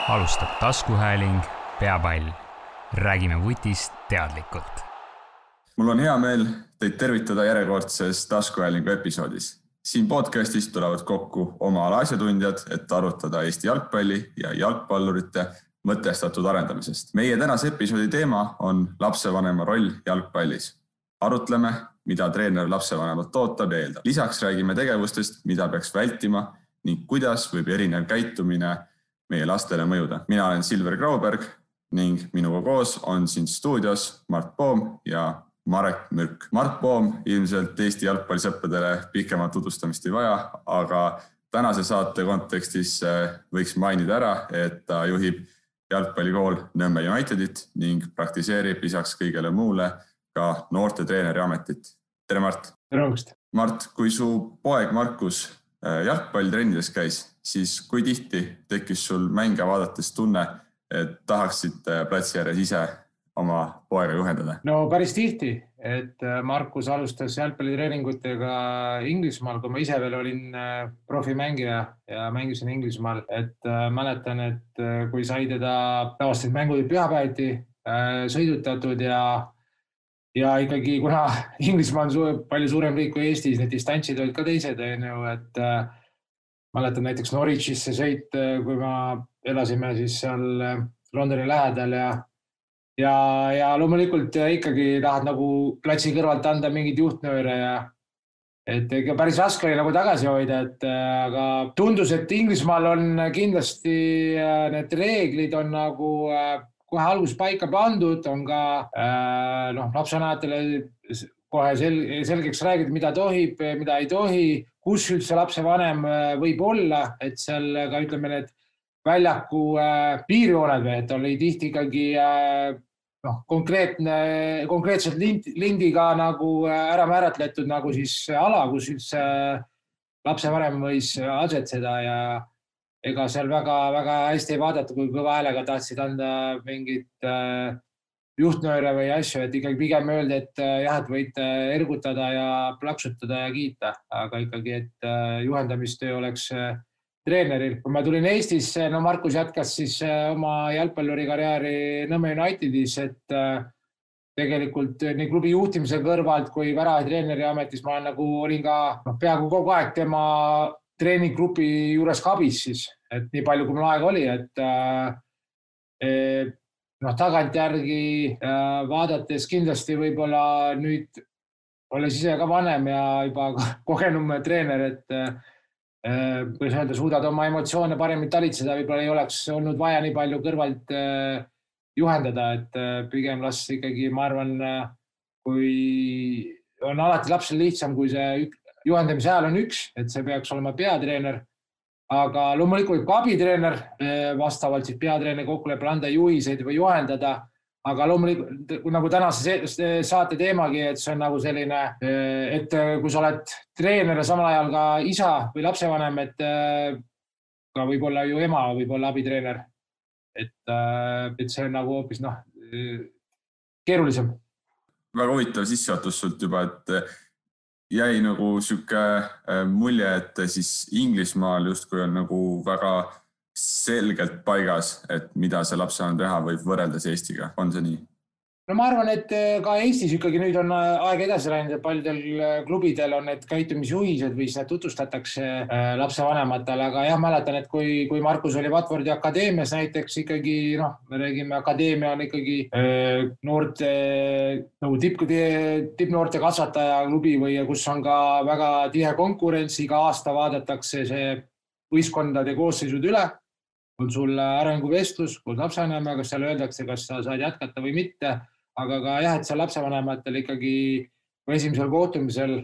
Alustab taskuhääling Peapall. Räägime vutist teadlikult. Mul on hea meel teid tervitada järjekordses taskuhäälingu episoodis. Siin podcastis tulevad kokku oma ala asjatundjad, et arutada Eesti jalgpalli ja jalgpallurite mõtestatud arendamisest. Meie tänase episoodi teema on lapsevanema roll jalgpallis. Arutleme, mida treener lapsevanemat ootab ja eeldab. Lisaks räägime tegevustest, mida peaks vältima ning kuidas võib erinev käitumine meie lastele mõjuda. Mina olen Silver Grauberg ning minuga koos on siin stuudios Mart Poom ja Marek Mürk. Mart Poom ilmselt Eesti jalgpallisõppedele pikemat tutvustamist ei vaja, aga tänase saate kontekstis võiks mainida ära, et ta juhib jalgpallikool Nõmme Unitedit ning praktiseerib lisaks kõigele muule ka noorte treeneri ametit. Tere Mart! Tere! Mart, kui su poeg Markus jalgpallitrennides käis, siis kui tihti tekkis sul mänge vaadates tunne, et tahaksid platsi ääres ise oma poega juhendada? No päris tihti, et Markus alustas jalgpallitreeningutega Inglismaal, kui ma ise veel olin profimängija ja mängisin Inglismaal. Et mäletan, et kui sai teda tavaliselt mängud pühapäeviti sõidutatud ja ikkagi, kuna Inglismaa on palju suurem riik kui Eestis, need distantsid olid ka teised, et mäletan näiteks Norwichisse sõit, kui ma elasime siis seal Londoni lähedal ja loomulikult ikkagi tahad nagu platsi kõrvalt anda mingid juhtnööre ja et päris raske oli nagu tagasi hoida, aga tundus, et Inglismaal on kindlasti need reeglid on nagu kohe algus paika pandud, on ka lapsevanematele kohe selgeks räägid, mida tohib, mida ei tohi, kus üldse lapsevanem võib olla, et seal ka ütleme need väljaku piirjooned, et oli tihti ikkagi konkreetselt lindiga nagu ära määratletud nagu siis ala, kus üldse lapsevanem võis asetseda ja ega seal väga hästi ei vaadata, kui kõva häälega tahtsid anda mingit juhtnööre või asju, et ikkagi pigem öelda, et jah, et võite ergutada ja plaksutada ja kiita, aga ikkagi, et juhendamistöö oleks treeneril. Kui ma tulin Eestisse, Markus jätkas siis oma jalgpallurikarjääri Nõmme Unitedis, et tegelikult nii klubi juhtimise kõrvalt kui väravatreeneri ametis ma nagu olin ka peaaegu kogu aeg tema treeninggrupi juures kabis siis, et nii palju kui mul aega oli, et tagantjärgi vaadates kindlasti võib-olla nüüd olles ise ka vanem ja juba kogenum treener, et kui sa suudad oma emotsioone paremini talitseda, võib-olla ei oleks olnud vaja nii palju kõrvalt juhendada, et pigem las ikkagi, ma arvan, kui on alati lapsel lihtsam, kui see juhendamise ajal on üks, et see peaks olema peatreener, aga loomulikult ka abitreener vastavalt siis peatreeneri kokkuleppele anda juhiseid või juhendada, aga loomulikult nagu tänase saate teemagi, et see on nagu selline, et kui sa oled treener ja samal ajal ka isa või lapsevanem, et ka võib-olla ju ema võib olla abitreener, et see on nagu hoopis keerulisem. Väga huvitav sissejuhatus sult juba, et jäi nagu siuke mulje, et siis Inglismaal justkui on nagu väga selgelt paigas, et mida see lapsevanem teha võib võrreldes Eestiga. On see nii? No ma arvan, et ka Eestis ikkagi nüüd on aeg edasi läinud ja paljudel klubidel on need käitumisjuhised või need tutvustatakse lapsevanematele, aga jah, mäletan, et kui Markus oli Watfordi akadeemias näiteks ikkagi, me räägime, akadeemia on ikkagi noorte, nagu tippnoorte kasvataja klubi või kus on ka väga tihe konkurents, iga aasta vaadatakse see võistkondade koosseisud üle, on sul arenguvestlus, kus lapsevanemaga, kas seal öeldakse, kas sa saad jätkata või mitte, aga ka jah, et seal lapsevanematel ikkagi esimesel kohtumisel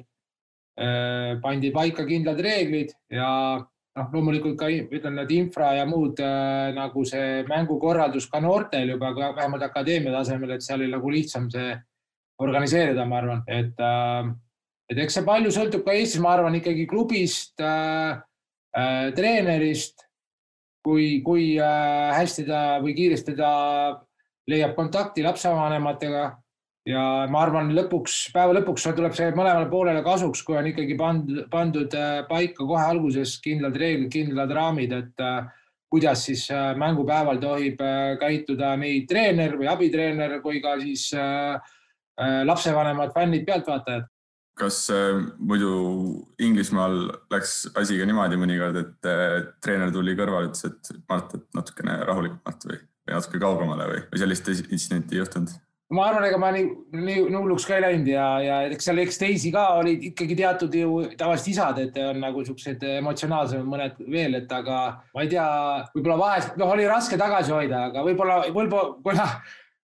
pandi paika kindlad reeglid ja loomulikult ka ütlen, need infra ja muud nagu see mängukorraldus ka noortel juba vähemalt akadeemia tasemel, et seal oli nagu lihtsam see organiseerida, ma arvan. Et eks see palju sõltub ka Eestis, ma arvan, ikkagi klubist, treenerist, kui hästi ta või kiiresti ta leiab kontakti lapsevanematega ja ma arvan, päeva lõpuks tuleb see mõlemale poolele kasuks, kui on ikkagi pandud paika kohe alguses kindlad reeglid, kindlad raamid, et kuidas siis mängupäeval tohib käituda nii treener või abitreener kui ka siis lapsevanemad, fännid, pealtvaatajad. Kas muidu Inglismaal läks asi ka niimoodi mõnikord, et treener tuli kõrval, ütles, et Mart, et natukene rahulikumalt või natuke kaugemale või sellist intsidenti ei juhtunud? Ma arvan, ega ma nii hulluks ka ei läinud ja eks teisi ka olid ikkagi teatud ju tavaliselt isad, et on nagu sellised emotsionaalsed mõned veel, et aga ma ei tea, võib-olla vahest, oli raske tagasi hoida, aga võib-olla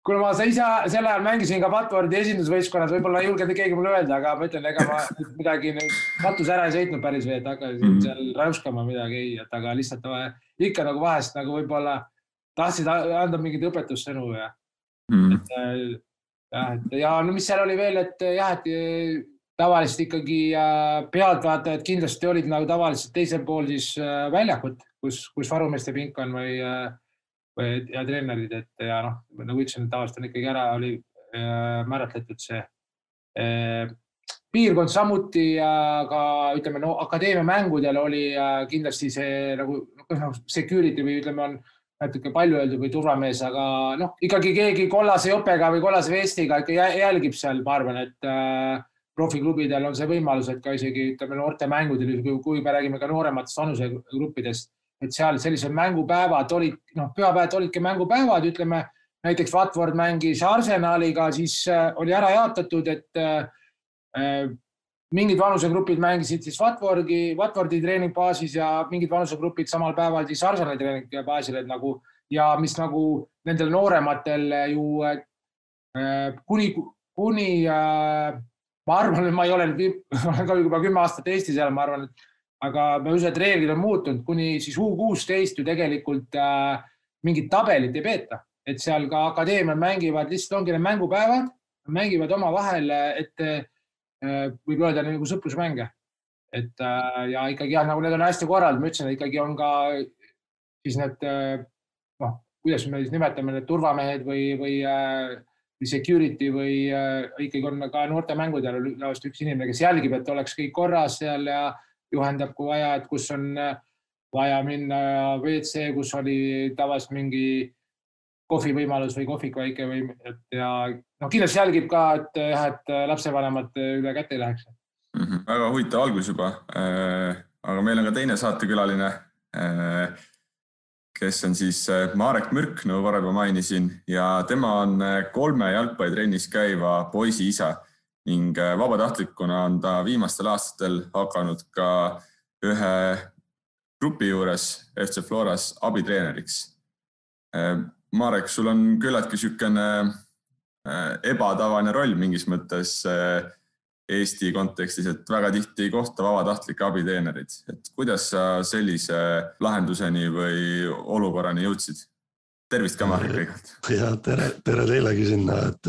kuna ma sel ajal mängisin ka Watfordi esindusvõistkonnas, võib-olla ei julgenud keegi mulle öelda, aga ma ütlen, ega ma midagi katus ära ei sõitnud päris või, et hakkasin seal räuskama midagi ei, et aga lihtsalt ikka nagu vahest nagu võib-olla tahtsid anda mingit õpetussõnu ja ja no mis seal oli veel, et jah, et tavaliselt ikkagi pealtvaatajad kindlasti olid nagu tavaliselt teisel pool siis väljakut, kus varumeeste pink on ja treenerid, et ja noh, nagu ütlesin, et tavaliselt on ikkagi ära oli määratletud see piirkond samuti ja ka ütleme, no akadeemia mängudel oli kindlasti see nagu security või ütleme on natuke palju öeldud või turvamees, aga noh, ikkagi keegi kollase jopega või kollase vestiga ikka jälgib seal, ma arvan, et profiklubidel on see võimalus, et ka isegi ütleme noorte mängudel, kui me räägime ka noorematest vanusegruppidest, et seal sellised mängupäevad olid, noh, pühapäevad olidki mängupäevad, ütleme, näiteks Watford mängis Arsenaliga, siis oli ära jaotatud, et mingid vanusegrupid mängisid siis Watfordi treeningbaasis ja mingid vanusegrupid samal päeval siis Arsenali treeningbaasil, et nagu, ja mis nagu nendel noorematel ju kuni ma arvan, et ma ei ole juba 10 aastat Eesti seal, ma arvan, et aga me usun, et reeglid on muutunud, kuni siis U16 ju tegelikult mingit tabelit ei peeta, et seal ka akadeemial mängivad, lihtsalt ongi need mängupäevad, mängivad oma vahel, et võib öelda nagu sõprusmänge. Et ja ikkagi jah, nagu need on hästi korrald, ma ütlesin, et ikkagi on ka siis need, noh, kuidas me nimetame need turvamehed või security või ikkagi on ka noorte mängudel üks inimene, kes jälgib, et oleks kõik korras seal ja juhendab, kui vaja, et kus on vaja minna WC, kus oli tavaliselt mingi kohvivõimalus või kohvik väike või ja no kindlasti jälgib ka, et lapsevanemad üle kätte ei läheks. Väga huvitav algus juba, aga meil on ka teine saatekülaline, kes on siis Marek Mürk, nagu varem mainisin, ja tema on 3 jalgpallitrennis käiva poisi isa ning vabatahtlikuna on ta viimastel aastatel hakanud ka ühe grupi juures FC Floras abitreeneriks. Marek, sul on küllaltki niisugune ebatavaline roll mingis mõttes Eesti kontekstis, et väga tihti ei kohta vabatahtlike abitreenerid. Et kuidas sa sellise lahenduseni või olukorrani jõudsid? Tervist ka, Marek, kõigalt. Ja tere teilegi sinna, et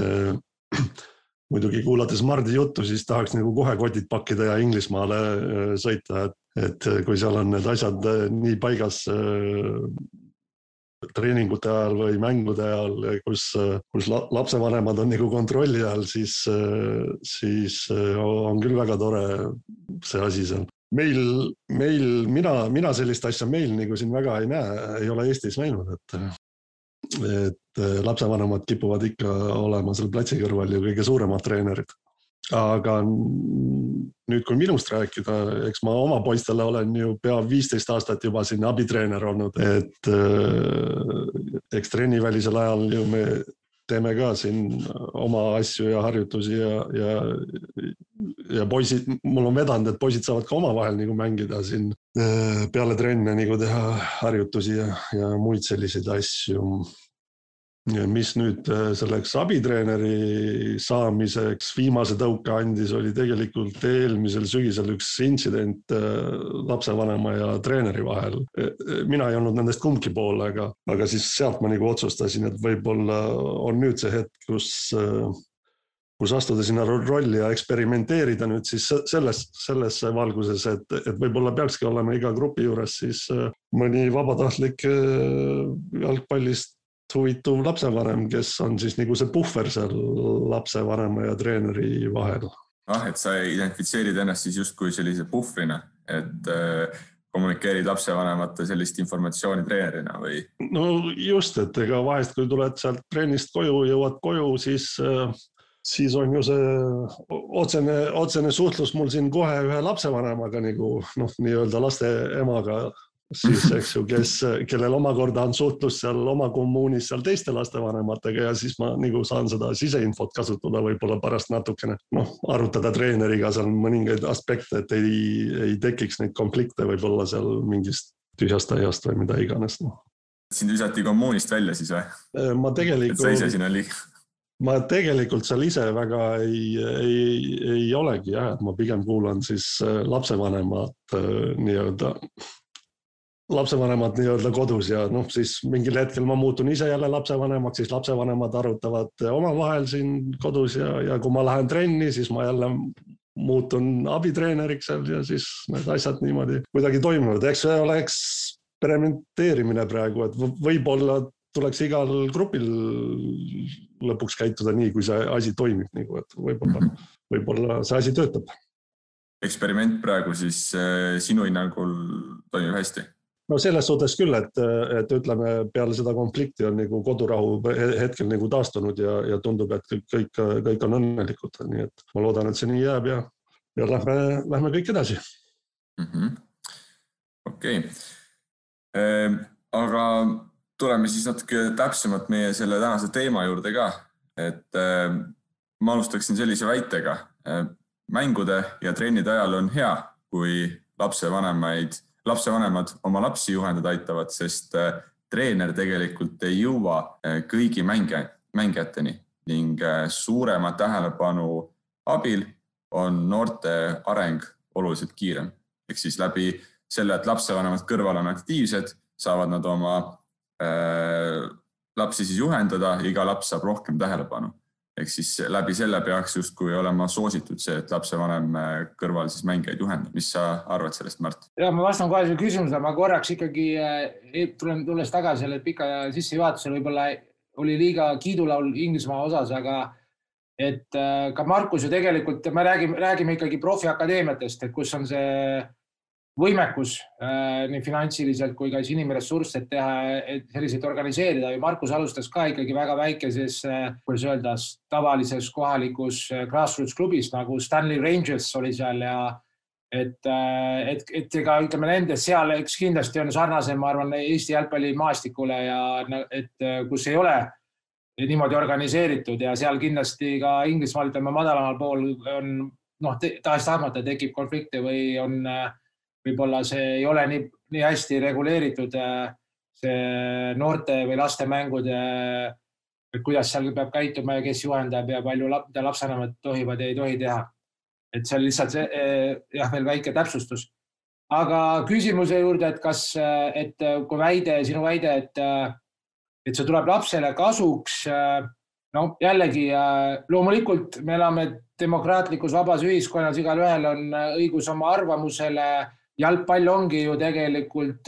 muidugi kuulates Mardi juttu, siis tahaks nagu kohe kotid pakkida ja Inglismaale sõita, et kui seal on need asjad nii paigas treeningute ajal või mängude ajal, kus lapsevanemad on nagu kontrolli ajal, siis on küll väga tore see asi seal. Mina sellist asja meil nagu siin väga ei näe, ei ole Eestis näinud, et lapsevanemad kipuvad ikka olema seal platsi kõrval ja kõige suuremad treenerid. Aga nüüd, kui minust rääkida, eks ma oma poistele olen ju pea 15 aastat juba siin abitreener olnud, et eks treenivälisel ajal ju me teeme ka siin oma asju ja harjutusi ja poisid, mul on vedanud, et poisid saavad ka omavahel nagu mängida siin peale trenne nagu teha harjutusi ja muid selliseid asju. Mis nüüd selleks abitreeneri saamiseks viimase tõuke andis, oli tegelikult eelmisel sügisel üks intsident lapsevanema ja treeneri vahel. Mina ei olnud nendest kumbki pool, aga siis sealt ma nagu otsustasin, et võib-olla on nüüd see hetk, kus astuda sinna rolli ja eksperimenteerida nüüd siis selles valguses, et võib-olla peakski olema iga grupi juures siis mõni vabatahtlik jalgpallist huvituv lapsevanem, kes on siis nagu see puhver seal lapsevanema ja treeneri vahel. Et sa identifitseerid ennast siis justkui sellise puhvrina, et kommunikeerid lapsevanemate sellist informatsiooni treenerina või? No just, et ega vahest, kui tuled sealt trennist koju, jõuad koju, siis on ju see otsene suhtlus mul siin kohe ühe lapsevanemaga nagu nii-öelda laste emaga, siis eks ju, kellel omakorda on suhtlus seal oma kommuunis seal teiste lastevanematega ja siis ma nagu saan seda siseinfot kasutada võib-olla pärast natukene, arutada treeneriga seal mõningaid aspekte, et ei tekiks neid konflikte võib-olla seal mingist tühjast aiast või mida iganes. Sind visati kommuunist välja siis või? Ma tegelikult seal ise väga ei olegi jah, et ma pigem kuulan siis lapsevanemad nii-öelda kodus ja siis mingil hetkel ma muutun ise jälle lapsevanemaks, siis lapsevanemad arutavad omavahel siin kodus ja kui ma lähen trenni, siis ma jälle muutun abitreeneriks ja siis need asjad niimoodi kuidagi toimunud. Eks see ole eksperimenteerimine praegu, et võib-olla tuleks igal grupil lõpuks käituda nii, kui see asi toimib, et võib-olla see asi töötab. Eksperiment praegu siis sinu hinnangul toimib hästi? No selles suhtes küll, et ütleme, peale seda konflikti on nagu kodurahu hetkel nagu taastunud ja tundub, et kõik on õnnelikud. Nii et ma loodan, et see nii jääb ja lähme kõik edasi. Okei. Aga tuleme siis natuke täpsemalt meie selle tänase teema juurde ka. Et ma alustaksin sellise väitega. Mängude ja trennide ajal on hea, kui lapsevanemad oma lapsi juhendada aitavad, sest treener tegelikult ei jõua kõigi mängijateni ning suurema tähelepanu abil on noorte areng oluliselt kiirem. Ehk siis läbi selle, et lapsevanemad kõrval on aktiivsed, saavad nad oma lapsi siis juhendada, iga laps saab rohkem tähelepanu. Ehk siis läbi selle peaks justkui olema soositud see, et lapsevanem kõrval siis mängijaid juhendab. Mis sa arvad sellest, Mart? Ja ma vastan kohe selle küsimusele, ma korraks ikkagi tulles tagasi selle pika sissejuhatusele, võib-olla oli liiga kiidulaul Inglismaa osas, aga et ka Markus ju tegelikult, me räägime ikkagi profiakadeemiatest, et kus on see võimekus nii finantsiliselt kui ka inimressurss, et teha selliseid organiseerida. Markus alustas ka ikkagi väga väikeses, kuidas öelda, tavalises kohalikus grassroots klubis, nagu Stanley Rangers oli seal ja et ega ütleme nendes seal, eks kindlasti on sarnasem, ma arvan, Eesti jalgpalli maastikule ja et kus ei ole niimoodi organiseeritud ja seal kindlasti ka Inglismaal, ütleme madalamal pool on tahes-tahtmata tekib konflikte või on võib-olla see ei ole nii hästi reguleeritud see noorte või laste mängude, kuidas seal peab käituma ja kes juhendab ja palju lapsevanemad tohivad ja ei tohi teha. Et see on lihtsalt veel väike täpsustus. Aga küsimuse juurde, et kui sinu väide, et see tuleb lapsele kasuks, jällegi loomulikult me elame demokraatlikus vabas ühiskonnas, igal ühel on õigus oma arvamusele. Jalgpall ongi ju tegelikult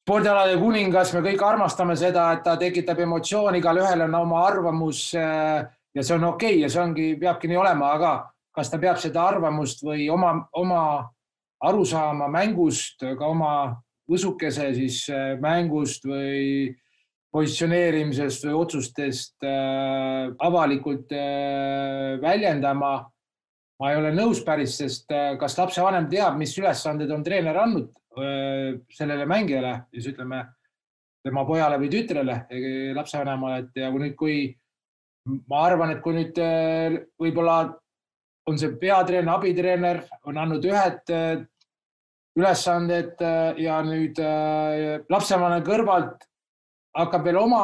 spordialade kuningas, me kõik armastame seda, et ta tekitab emotsiooni, igal ühel on oma arvamus ja see on okei ja see peabki nii olema, aga kas ta peab seda arvamust või oma arusaama mängust, ka oma võsukese siis mängust või positsioneerimisest või otsustest avalikult väljendama. Ma ei ole nõus päris, sest kas lapsevanem teab, mis ülesanded on treener andnud sellele mängijale, siis ütleme tema pojale või tütrele, lapsevanemale. Ja kui ma arvan, et kui nüüd võib-olla on see peatreener, abitreener, on andnud ühed ülesanded ja nüüd lapsevanem kõrvalt hakkab veel oma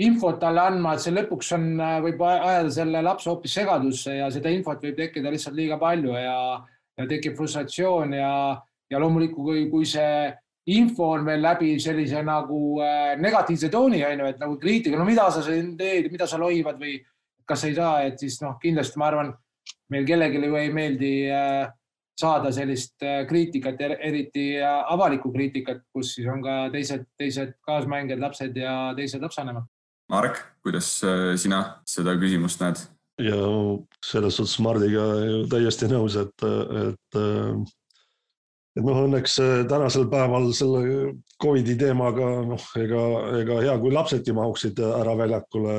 infot talle andma, et see lõpuks võib ajada selle lapse hoopis segadusse ja seda infot võib tekkida lihtsalt liiga palju ja tekib frustratsioon ja loomulikult, kui see info on veel läbi sellise nagu negatiivse tooni, et nagu kriitika, mida sa teed, mida sa loivad või kas ei saa, et siis kindlasti ma arvan, meil kellelegi ei meeldi saada sellist kriitikat, eriti avalikku kriitikat, kus siis on ka teised kaasmängijad, lapsed ja teised lapsevanemad. Mark, kuidas sina seda küsimust näed? Ja selles suhtes Mardiga täiesti nõus, et et õnneks tänasel päeval selle Covidi teemaga, ega hea, kui lapsedki mahuksid ära väljakule,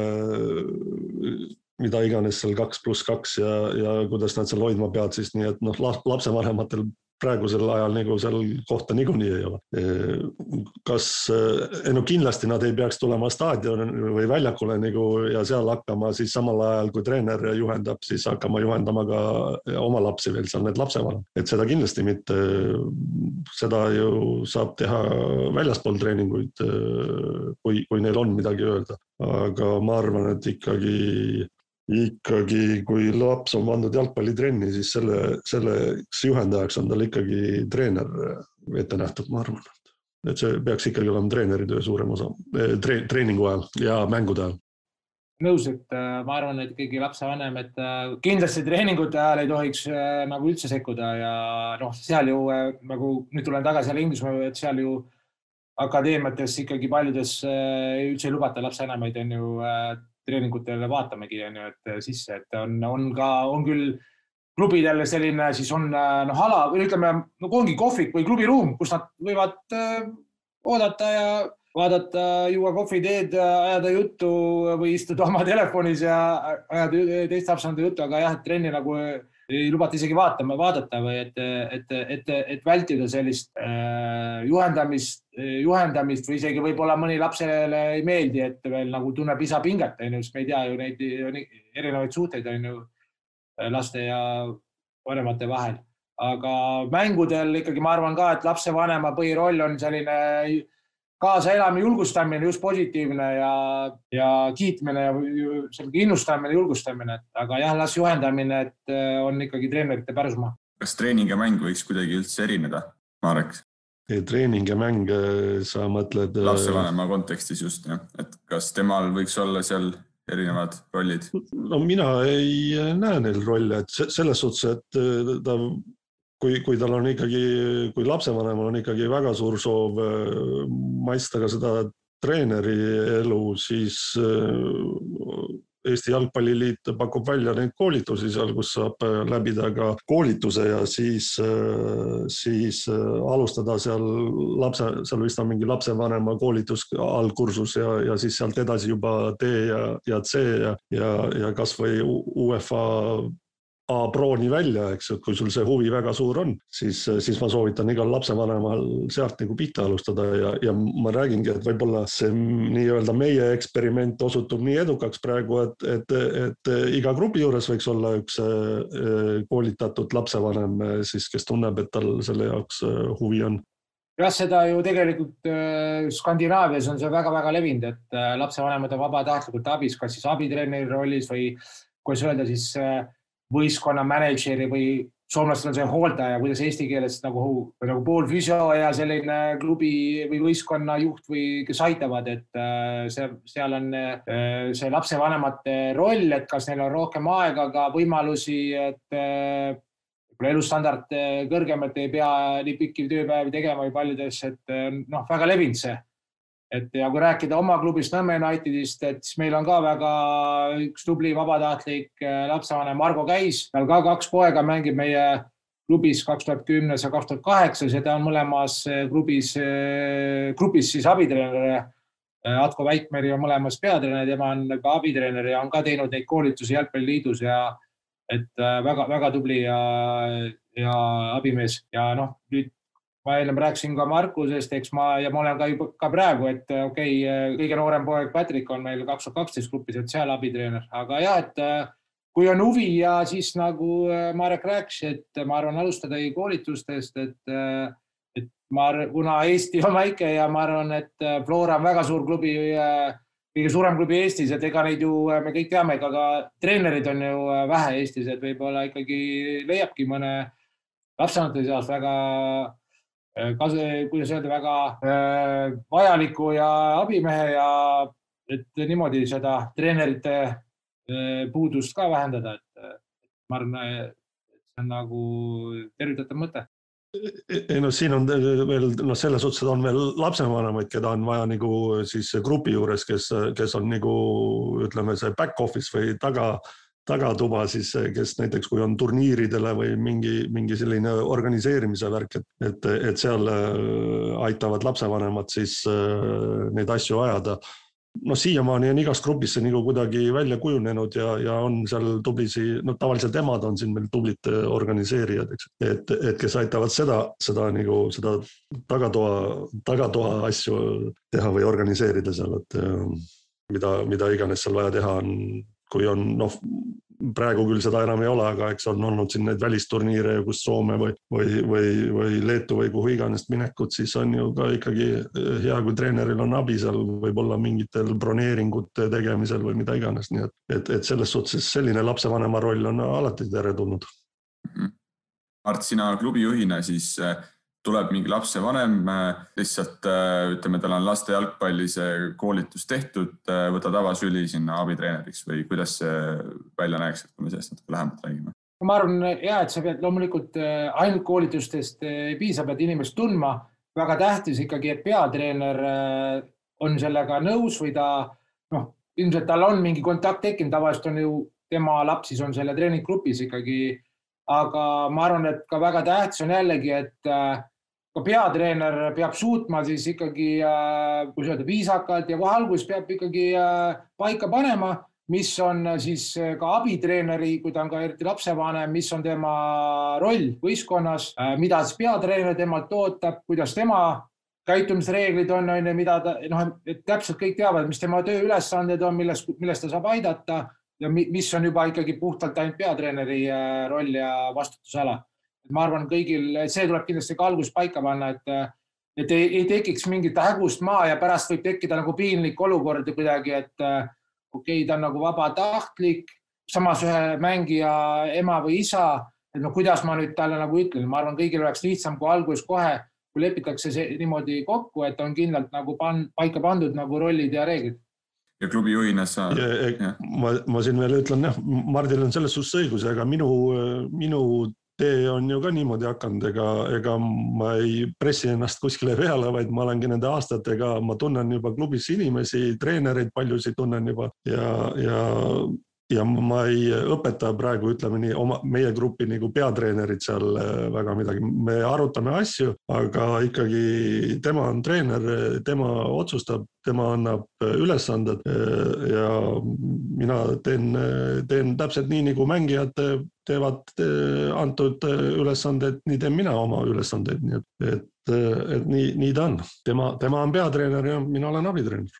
mida iganes seal 2+2 ja kuidas nad seal hoidma pead, siis nii, et lapsevanematel praegusel ajal nagu seal kohta niikuinii ei ole. Kindlasti nad ei peaks tulema staadioni või väljakule nagu ja seal hakkama siis samal ajal, kui treener juhendab, siis hakkama juhendama ka oma lapsi veel seal need lapsevanemad. Et seda kindlasti mitte, seda ju saab teha väljaspool treeninguid, kui neil on midagi öelda. Aga ma arvan, et ikkagi kui laps on pandud jalgpallitrenni, siis selleks juhendajaks on tal ikkagi treener ette nähtud, ma arvan. Et see peaks ikkagi olema treeneritöö suurem osa treeningu ajal ja mängude ajal. Nõus, et ma arvan, et ikkagi lapsevanem, et kindlasti treeningute ajal ei tohiks nagu üldse sekkuda ja seal ju, nagu nüüd tulen tagasi jälle Inglismaa, et seal ju akadeemiates ikkagi paljudes üldse ei lubata lapsevanemaid on ju treeningutele vaatamegi et sisse, et on küll klubidel selline siis on ala või ütleme, ongi kohvik või klubiruum, kus nad võivad oodata ja vaadata, juua kohviteed, ajada juttu või istuda oma telefonis ja ajada teist lapsende juttu, aga jah, et trenni nagu ei lubata isegi vaadata või et vältida sellist juhendamist või isegi võib-olla mõni lapsele ei meeldi, et veel nagu tunneb isa pinget, sest me ei tea ju neid erinevaid suhteid on ju laste ja vanemate vahel. Aga mängudel ikkagi ma arvan ka, et lapsevanema põhiroll on selline kaasaelami julgustamine, just positiivne ja kiitmine ja innustamine, julgustamine. Aga jah, las juhendamine, et on ikkagi treenerite pärusmaa. Kas treening ja mäng võiks kuidagi üldse erineda, Marek? Treening ja mäng, sa mõtled... Lapsevanema kontekstis just, jah. Et kas temal võiks olla seal erinevad rollid? No mina ei näe neil rolli, et selles suhtes, et ta... Kui tal on ikkagi, kui lapsevanemal on ikkagi väga suur soov maista ka seda treeneri elu, siis Eesti Jalgpalliliit pakub välja neid koolitusi seal, kus saab läbida ka koolituse ja siis alustada seal vist on mingi lapsevanema koolitus algkursus ja siis sealt edasi juba D ja C ja kas või UEFA A-prooni välja, eks, et kui sul see huvi väga suur on, siis ma soovitan igal lapsevanemal sealt nagu pihta alustada ja ma räägingi, et võib-olla see nii-öelda meie eksperiment osutub nii edukaks praegu, et iga grupi juures võiks olla üks koolitatud lapsevanem, siis, kes tunneb, et tal selle jaoks huvi on. Jah, seda ju tegelikult Skandinaavias on see väga-väga levinud, et lapsevanemad on vabatahtlikult abis, kas siis abitreeneri rollis või kuidas öelda siis võistkonna manageeri või soomlastel on see hooldaja, kuidas eesti keeles nagu poolfüsio ja selline klubi või võistkonna juht või kes aitavad, et seal on see lapsevanemate roll, et kas neil on rohkem aega, ka võimalusi, et elustandard kõrgem, et ei pea nii pikki tööpäevi tegema või paljudes, et väga levinud see. Ja kui rääkida oma klubist Nõmme Unitedist, et siis meil on ka väga üks tubli vabatahtlik lapsevanem Margo Käis, tal ka 2 poega mängib meie klubis 2010 ja 2008, seda on mõlemas grupis siis abitreener. Atko Väikmeri on mõlemas peatreener, tema on ka abitreener ja on ka teinud neid koolitusi Jalgpalliliidus ja et väga tubli ja abimees ja nüüd ma enne rääkisin ka Markusest, eks ma olen ka praegu, et kõige noorem poeg Patrick on meil 2012 grupis, et seal abitreener. Aga jah, et kui on huvi ja siis nagu Marek rääkis, et ma arvan alustada koolitustest, et kuna Eesti on väike ja ma arvan, et Flora on väga suur klubi, kõige suurem klubi Eestis, et ega neid ju me kõik teame, aga treenerid on ju vähe Eestis, et võib-olla ikkagi leiabki mõne lapsevanate seas väga kuidas öelda, väga vajaliku ja abimehe ja et niimoodi seda treenerite puudust ka vähendada, et ma arvan, et see on nagu tervitatav mõte. Siin on veel, selles suhtes on veel lapsevanemaid, keda on vaja nagu siis grupi juures, kes on nagu, ütleme, see back office või tagatuba siis, kes näiteks kui on turniiridele või mingi selline organiseerimise värk, et seal aitavad lapsevanemad siis neid asju ajada. No siiamaani on igast grupis see nagu kuidagi välja kujunenud ja on seal tublisi, no tavaliselt emad on siin meil tublid organiseerijad, eks, et kes aitavad seda tagatoa asju teha või organiseerida seal, et mida iganes seal vaja teha on, kui on, praegu küll seda enam ei ole, aga eks on olnud siin neid välisturniire, kus Soome või Leetu või kuhu iganes minekut, siis on ju ka ikkagi hea, kui treeneril on abi seal võib-olla mingitel broneeringute tegemisel või mida iganes, nii et selles suhtes selline lapsevanema roll on alati teretulnud. Mart, sina klubijuhina siis tuleb mingi lapsevanem, lihtsalt ütleme, tal on laste jalgpalli see koolitus tehtud, võta tavasüli sinna abitreeneriks või kuidas see välja näeks, et kui me sellest natuke lähemalt räägime? Ma arvan, et sa pead loomulikult ainult koolitustest ei piisa, pead inimest tundma. Väga tähtis ikkagi, et peatreener on sellega nõus või ilmselt tal on mingi kontakt tekkinud, tavaliselt on ju tema laps siis on selle treeninggrupis ikkagi, aga ma arvan, et ka väga tähtis on jällegi, et ka peatreener peab suutma siis ikkagi, kui öelda viisakalt ja kohe alguses peab ikkagi paika panema, mis on siis ka abitreeneri, kui ta on ka eriti lapsevanem, mis on tema roll võistkonnas, mida siis peatreener temalt ootab, kuidas tema käitumisreeglid on, mida ta, et täpselt kõik teavad, mis tema tööülesanded on, millest ta saab aidata ja mis on juba ikkagi puhtalt ainult peatreeneri roll ja vastutusala. Ma arvan kõigil, see tuleb kindlasti ka alguses paika panna, et ei tekiks mingit hägust maa ja pärast võib tekkida nagu piinlik olukord kuidagi, et okei, ta on nagu vabatahtlik, samas ühe mängija ema või isa, et kuidas ma nüüd talle nagu ütlen, ma arvan kõigil oleks lihtsam kui alguses kohe, kui lepitakse see niimoodi kokku, et on kindlalt nagu paika pandud nagu rollid ja reeglid. Ja klubijuhina sa... Ma siin veel ütlen, Mardil on selles suhtes õigus, aga minu tee on ju ka niimoodi hakanud, ega ma ei pressi ennast kuskile peale, vaid ma olengi nende aastatega, ma tunnen juba klubis inimesi, treenereid paljusid tunnen juba ja ma ei õpeta praegu, ütleme nii, meie grupi nagu peatreenerid seal väga midagi. Me arutame asju, aga ikkagi tema on treener, tema otsustab, tema annab ülesanded ja mina teen täpselt nii, nagu mängijad teevad antud ülesanded, nii teen mina oma ülesandeid, nii et nii ta on. Tema on peatreener ja mina olen abitreener.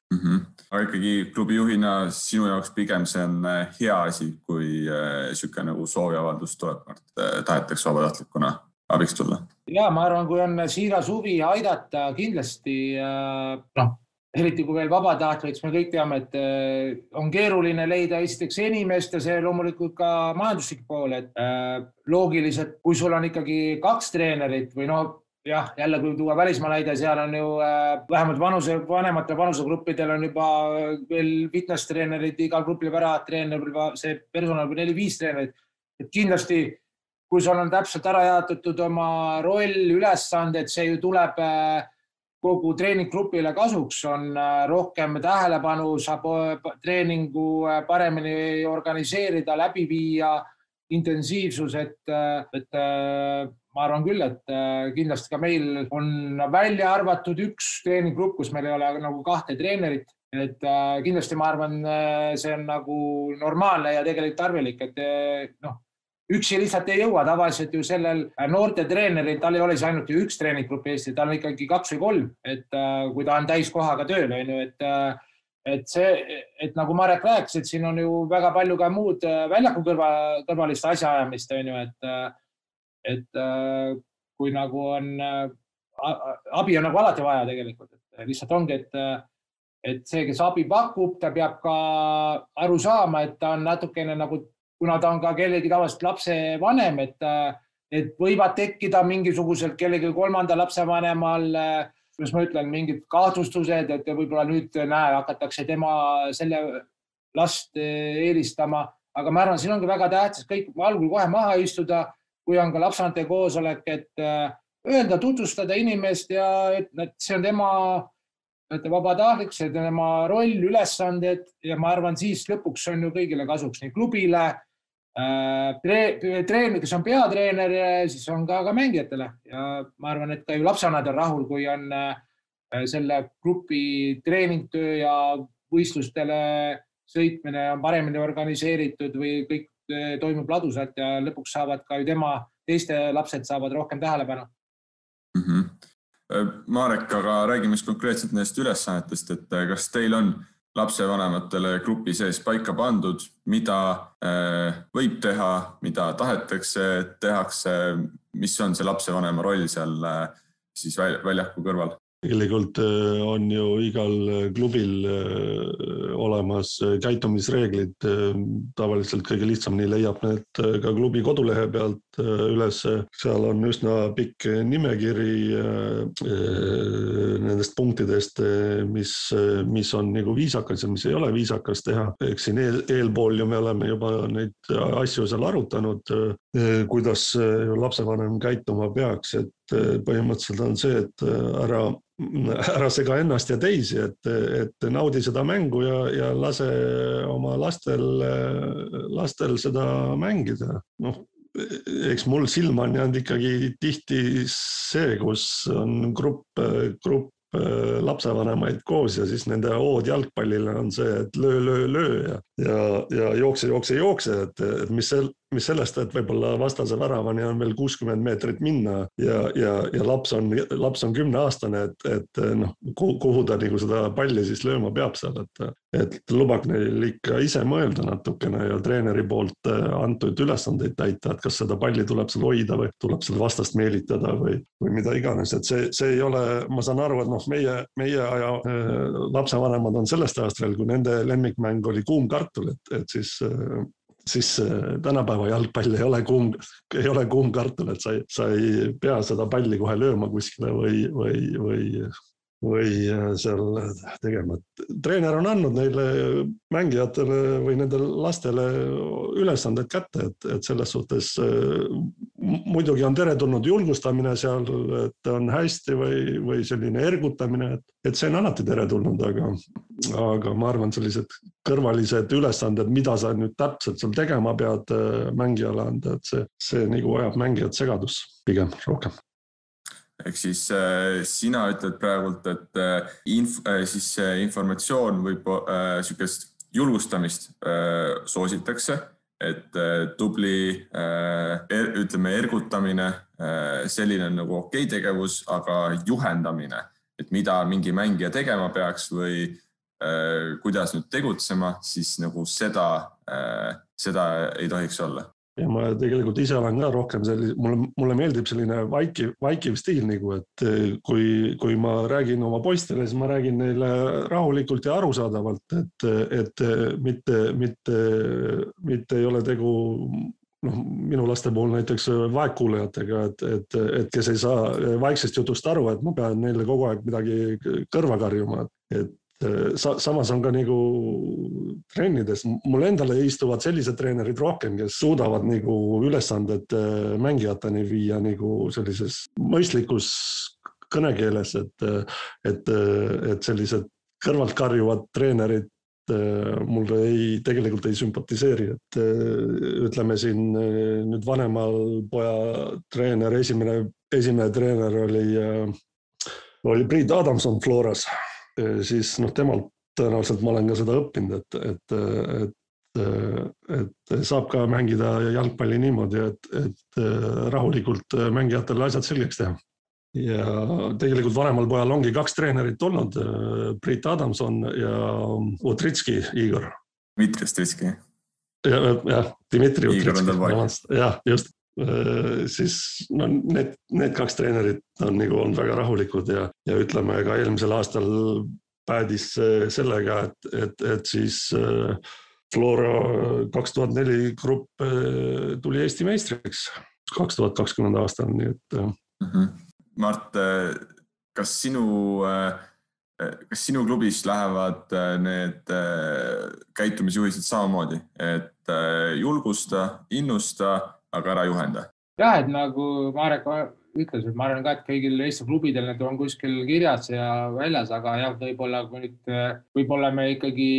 Aga ikkagi klubijuhina sinu jaoks pigem see on hea asi, kui siuke nagu sooviavaldus tuleb, tahetakse vabatahtlikuna abiks tulla? Ja ma arvan, kui on siiras huvi aidata kindlasti, eriti kui veel vabatahtliks, me kõik teame, et on keeruline leida esiteks inimest ja see loomulikult ka majanduslik pool, et loogiliselt, kui sul on ikkagi 2 treenerit või jah, jälle kui tuua välismaa näide, seal on ju vähemalt vanemate vanusegruppidel on juba veel fitness-treenerid, igal grupil ära treener, see personal või 4-5 treenerid. Et kindlasti, kui sul on täpselt ära jaotatud oma roll, ülesanded, see ju tuleb kogu treeninggrupile kasuks, on rohkem tähelepanu, saab treeningu paremini organiseerida, läbi viia, intensiivsus, et ma arvan küll, et kindlasti ka meil on välja arvatud 1 treeninggrupp, kus meil ei ole nagu 2 treenerit, et kindlasti ma arvan, see on nagu normaalne ja tegelikult tarvilik, et üksi lihtsalt ei jõua, tavaliselt ju sellel noorte treeneril, tal ei ole see ainult ju 1 treeninggrupp Eesti, tal on ikkagi 2 või 3, et kui ta on täiskohaga tööl, et nagu Marek rääkis, et siin on ju väga palju ka muud väljaku kõrvalist asjaajamist, et kui nagu on, abi on nagu alati vaja tegelikult, et lihtsalt ongi, et see, kes abi pakub, ta peab ka aru saama, et ta on natukene nagu, kuna ta on ka kellegi tavaliselt lapse vanem, et võivad tekkida mingisugusel kellegi 3. lapsevanemal, kuidas ma ütlen, mingid kahtlustused, et võib-olla nüüd hakatakse tema selle last eelistama, aga ma arvan, siin ongi väga tähtis kõik algul kohe maha istuda, kui on ka lapsevanete koosolek, et öelda, tutvustada inimest ja et see on tema vabatahtlik, see on tema roll, ülesanded ja ma arvan, siis lõpuks on ju kõigile kasuks nii klubile, kes on peatreener, siis on ka mängijatele ja ma arvan, et ka ju lapsevanemad on rahul, kui on selle grupi treeningtöö ja võistlustele sõitmine on paremini organiseeritud või kõik toimub ladusalt ja lõpuks saavad ka ju tema teiste lapsed saavad rohkem tähelepanu. Marek, aga räägime konkreetselt nendest ülesannetest, et kas teil on lapsevanematele grupi sees paika pandud, mida võib teha, mida tahetakse, tehakse, mis on see lapsevanema roll seal siis väljaku kõrval? Tegelikult on ju igal klubil olemas käitumisreeglid. Tavaliselt kõige lihtsamini leiab need ka klubi kodulehe pealt üles. Seal on üsna pikk nimekiri nendest punktidest, mis on nagu viisakas ja mis ei ole viisakas teha. Eks siin eelpool ju me oleme juba neid asju seal arutanud, kuidas lapsevanem käituma peaks, et põhimõtteliselt on see, et ära sega ennast ja teisi, et naudi seda mängu ja lase oma lastel seda mängida. Eks mul silma on jäänud ikkagi tihti see, kus on grupp lapsevanemaid koos ja siis nende hood jalgpallile on see, et löö ja jookse, et mis sellest, et võib-olla vastase väravani on veel 60 meetrit minna ja laps on 10-aastane, et kuhu ta nagu seda palli siis lööma peab seal, et lubab neil ikka ise mõelda natukene ja treeneri poolt antud ülesandeid täita, et kas seda palli tuleb seal hoida või tuleb seda vastast meelitada või mida iganes, et see ei ole, ma saan aru, et meie aja lapsevanemad on sellest ajast veel, kui nende lemmikmäng oli kuumkartul, et siis tänapäeva jalgpall ei ole kuum kartul, et sa ei pea seda palli kohe lööma kuskile või seal tegema. Treener on andnud neile mängijatele või nendele lastele ülesanded kätte, et selles suhtes muidugi on teretulnud julgustamine seal, et on hästi või selline ergutamine, et see on alati teretulnud, aga ma arvan, sellised kõrvalised ülesanded, mida sa nüüd täpselt seal tegema pead mängijale anda, et see nagu ajab mängijad segadus pigem rohkem. Ehk siis sina ütled praegult, et informatsioon või sükest julgustamist soositakse, et tubli, ütleme, ergutamine, selline nagu okei tegevus, aga juhendamine, et mida mingi mängija tegema peaks või kuidas nüüd tegutsema, siis nagu seda ei tohiks olla. Ja ma tegelikult ise olen ka rohkem mulle meeldib selline vaikiv stiil, nagu, et kui ma räägin oma poistele, siis ma räägin neile rahulikult ja arusaadavalt, et mitte ei ole tegu minu laste puhul näiteks vaegkuulajatega, et kes ei saa vaiksest jutust aru, et ma pean neile kogu aeg midagi kõrva karjuma, et samas on ka nagu trennides, mul endale istuvad sellised treenerid rohkem, kes suudavad nagu ülesanded mängijateni viia nagu sellises mõistlikus kõnekeeles, et sellised kõrvalt karjuvad treenerid mulle tegelikult ei sümpatiseeri, et ütleme siin nüüd vanemal poja treener, esimene treener oli Priit Adamson Floras, siis temalt tõenäoliselt ma olen ka seda õppinud, et saab ka mängida jalgpalli niimoodi, et rahulikult mängijatele asjad selgeks teha. Ja tegelikult vanemal pojal ongi 2 treenerit olnud, Priit Adamson ja Utritski Igor. Dmitri Utritski. Jah, Dmitri Utritski. Jah, just. Siis need 2 treenerit on väga rahulikud ja ütleme ka eelmisel aastal päädis sellega, et siis Flora 2004 grupp tuli Eesti meistriks 2020 aastal, nii et Mart, kas sinu klubis lähevad need käitumisjuhised samamoodi, et julgusta, innusta, aga ära juhenda? Jah, et nagu Marek ütles, et ma arvan ka, et kõigil Eesti klubidel need on kuskil kirjas ja väljas, aga jah, võib-olla me ikkagi,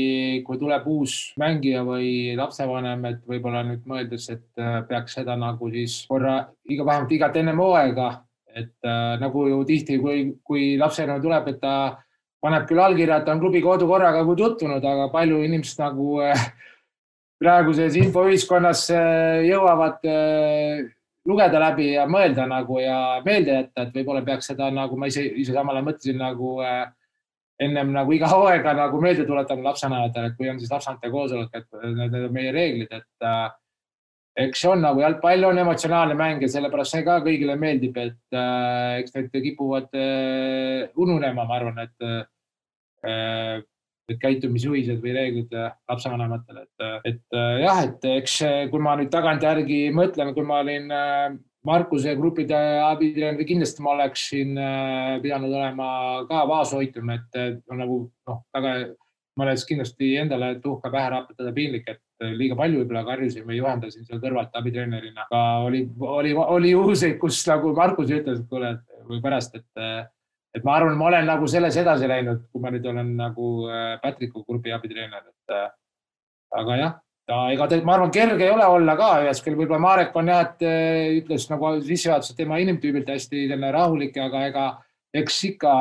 kui tuleb uus mängija või lapsevanem, et võib-olla nüüd mõeldes, et peaks seda nagu siis vähemalt igat enne hooaega, et nagu ju tihti, kui lapsena tuleb, et ta paneb küll allkirja, et ta on klubi kodukorraga tutvunud, aga palju inimesed nagu praeguses infoühiskonnas jõuavad lugeda läbi ja mõelda nagu ja meelde jätta, et võib-olla peaks seda nagu ma ise samal ajal mõtlesin nagu ennem nagu iga hooaega nagu meelde tuletama lapsevanematele, et kui on siis lapsevanemate koosolek, et need on meie reeglid, et eks see on nagu jalgpall on emotsionaalne mäng ja sellepärast see ka kõigile meeldib, et eks need kipuvad ununema, ma arvan, et käitumisjuhised või reeglid lapsevanematele, et jah, et eks kui ma nüüd tagantjärgi mõtlen, kui ma olin Markuse grupide abitreener, kindlasti ma oleksin pidanud olema ka vaoshoitum, et nagu ma oleks kindlasti endale tuhka pähe raputada piinlik, et liiga palju võib-olla karjusime, juhendasin seal kõrvalt abitreenerina, aga oli juhuseid, kus nagu Markus ütles, et kuule, või pärast, et ma arvan, ma olen nagu selles edasi läinud, kui ma nüüd olen nagu Patriku grupi abitreener, aga jah, ma arvan, kerge ei ole olla ka ühes, küll võib-olla Marek on jah, et ütles nagu sissejuhatuses tema inimtüübilt hästi rahulik, aga eks ikka,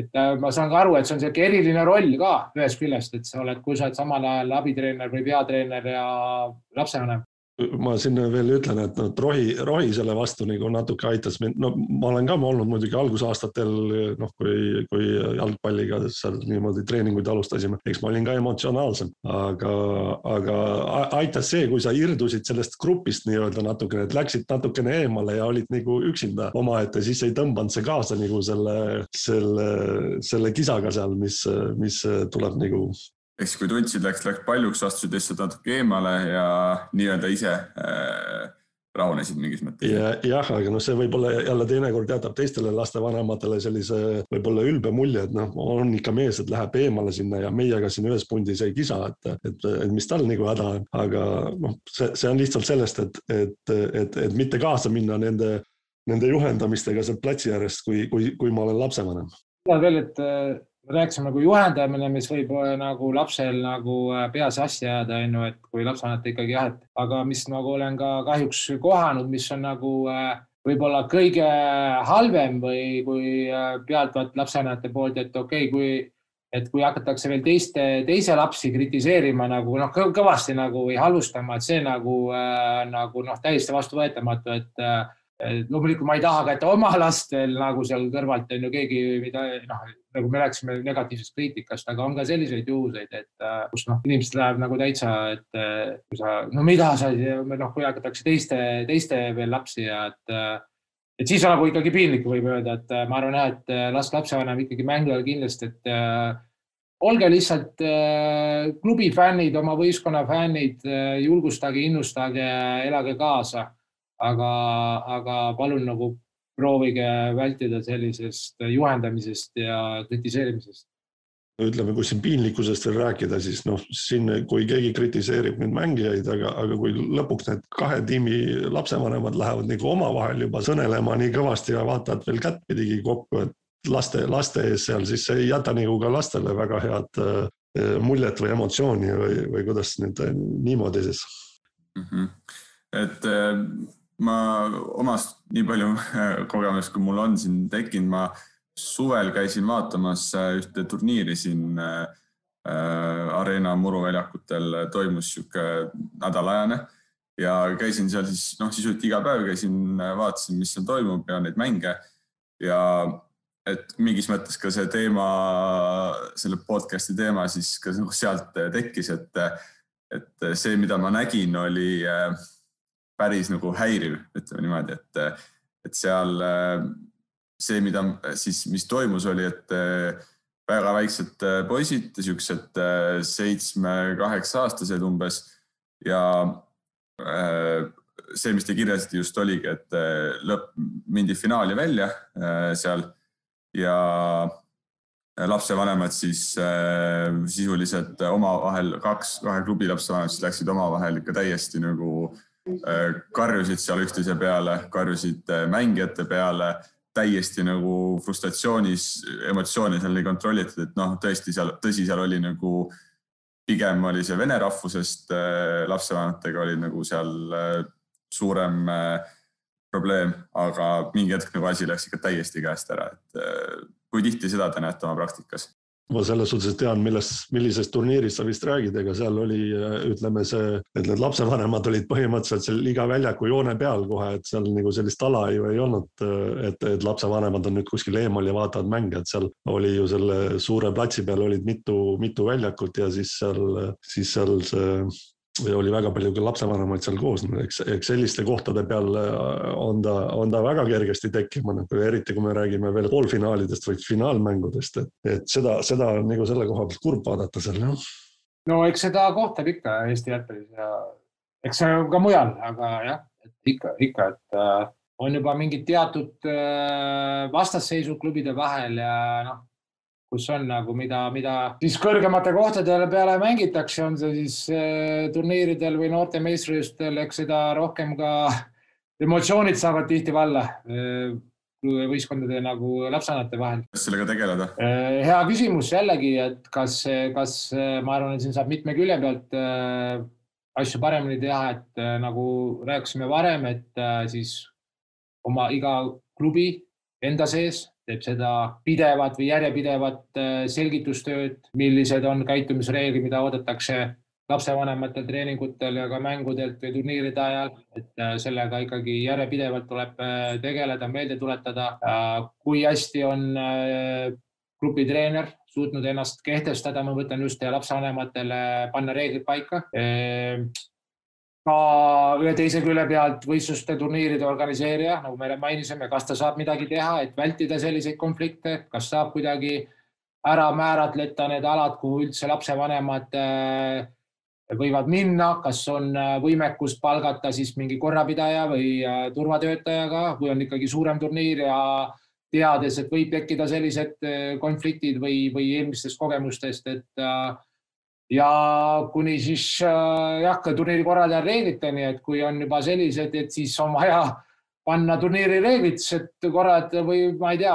et ma saan ka aru, et see on selline eriline roll ka ühes küljest, et sa oled, kui sa oled samal ajal abitreener või peatreener ja lapsevanem. Ma sinna veel ütlen, et rohi selle vastu nagu natuke aitas mind. No ma olen ka olnud muidugi algusaastatel, kui jalgpalliga seal niimoodi treeninguid alustasime, eks ma olin ka emotsionaalsem, aga aitas see, kui sa irdusid sellest grupist nii-öelda natukene, et läksid natukene eemale ja olid nagu üksinda omaette, siis ei tõmbanud see kaasa nagu selle kisaga seal, mis tuleb nagu. Eks kui tundsid läks paljuks, astusid lihtsalt natuke eemale ja nii-öelda ise rahunesid mingis mõttes. Jah, aga see võib-olla jälle teinekord jätab teistele lastevanematele sellise võib-olla ülbe mulje, et on ikka mees, et läheb eemale sinna ja meiega siin ühes pundis ei kisa, et mis tal nagu häda on. Aga see on lihtsalt sellest, et mitte kaasa minna nende juhendamistega seal platsi äärest, kui ma olen lapsevanem. Ja veel, et rääkisime nagu juhendamine, mis võib nagu lapsel nagu peas asja jääda, et kui lapsevanemad ikkagi jah, aga mis nagu olen ka kahjuks kohanud, mis on nagu võib-olla kõige halvem või kui pealtvaat lapsevanemate poolt, et okei, kui hakatakse veel teise lapsi kritiseerima nagu kõvasti nagu või halvustama, et see nagu täiesti vastuvõetamatu, et loomulikult ma ei taha ka, et oma lastel nagu seal kõrvalt on ju keegi, nagu me rääkisime negatiivsest kriitikast, aga on ka selliseid juhuseid, et kus inimesed läheb nagu täitsa, et kui sa, mida sa, kui hakatakse teiste veel lapsi ja et siis on nagu ikkagi piinlik võib öelda, et ma arvan jah, et lapsevanem ikkagi mängijal kindlasti, et olge lihtsalt klubi fännid, oma võistkonna fännid, julgustage, innustage, elage kaasa. Aga palun nagu proovige vältida sellisest juhendamisest ja kritiseerimisest. Ütleme, kui siin piinlikkusest veel rääkida, siis siin, kui keegi kritiseerib nüüd mängijaid, aga kui lõpuks need kahe tiimi lapsevanemad lähevad nagu omavahel juba sõnelema nii kõvasti ja vaatavad veel kättpidigi kokku, et laste ees seal, siis see ei jäta nagu ka lastele väga head muljet või emotsiooni või kuidas nüüd niimoodi siis. Et ma omast nii palju kogemust, kui mul on siin tekkinud, ma suvel käisin vaatamas ühte turniiri siin Arena muruväljakutel, toimus siuke nädalajane ja käisin seal siis, sisuliselt iga päev käisin, vaatasin, mis seal toimub ja neid mänge ja et mingis mõttes ka see teema, selle podcasti teema siis ka sealt tekkis, et see, mida ma nägin, oli päris nagu häiriv, ütleme niimoodi, et seal see, mis toimus, oli, et väga väiksed poisid, siuksed 7-8 aastased umbes ja see, mis te kirjasite just oligi, et mindi finaali välja seal ja lapsevanemad siis sisuliselt omavahel, kahe klubi lapsevanemad siis läksid omavahel ikka täiesti nagu karjusid seal üksteise peale, karjusid mängijate peale, täiesti nagu frustratsioonis, emotsioonid oli kontrollitud, et tõesti seal oli nagu pigem oli see vene rahvusest lapsevanematega oli nagu seal suurem probleem, aga mingi hetk nagu asi läks ikka täiesti käest ära, et kui tihti seda te näete oma praktikas? Ma selles suhtes tean, millisest turniirist sa vist räägid, ega seal oli, ütleme see, et need lapsevanemad olid põhimõtteliselt seal iga väljaku joone peal kohe, et seal nagu sellist ala ju ei olnud, et lapsevanemad on nüüd kuskil eemal ja vaatavad mänge, et seal oli ju selle suure platsi peal olid mitu väljakut ja siis seal see oli väga palju lapsevanemaid seal koos, eks selliste kohtade peal on ta väga kergesti tekkima, eriti kui me räägime veel poolfinaalidest või finaalmängudest, et seda on nagu selle koha pealt kurb vaadata seal, jah. No eks seda kohtab ikka Eesti jalgpallis ja eks see ka mujal, aga jah, et ikka, et on juba mingid teatud vastasseisud klubide vahel ja kus on nagu mida siis kõrgemate kohtadele peale mängitakse, on see siis turniiridel või noorte meistrivõistlustel, eks seda rohkem ka emotsioonid saavad tihti valla võistkondade nagu lapsevanemate vahel. Kas sellega tegeleda? Hea küsimus jällegi, et kas ma arvan, et siin saab mitme külje pealt asju paremini teha, et nagu rääkisime varem, et siis oma iga klubi enda sees teeb seda pidevat või järjepidevat selgitustööd, millised on käitumisreeglid, mida oodatakse lapsevanematel treeningutel ja ka mängudelt või turniiride ajal, et sellega ikkagi järjepidevalt tuleb tegeleda, meelde tuletada, kui hästi on grupitreener suutnud ennast kehtestada, ma võtan just lapsevanematele panna reeglid paika. Ka ühe teise külje pealt võistluste turniiride organiseerija, nagu me mainisime, kas ta saab midagi teha, et vältida selliseid konflikte, kas saab kuidagi ära määratleta need alad, kuhu üldse lapsevanemad võivad minna, kas on võimekust palgata siis mingi korrapidaja või turvatöötajaga, kui on ikkagi suurem turniir ja teades, et võib tekkida sellised konfliktid või eelmistest kogemustest, et ja kuni siis ka turniiri korraldajal reegliteni, et kui on juba sellised, et siis on vaja panna turniiri reeglid, et korraldada või ma ei tea,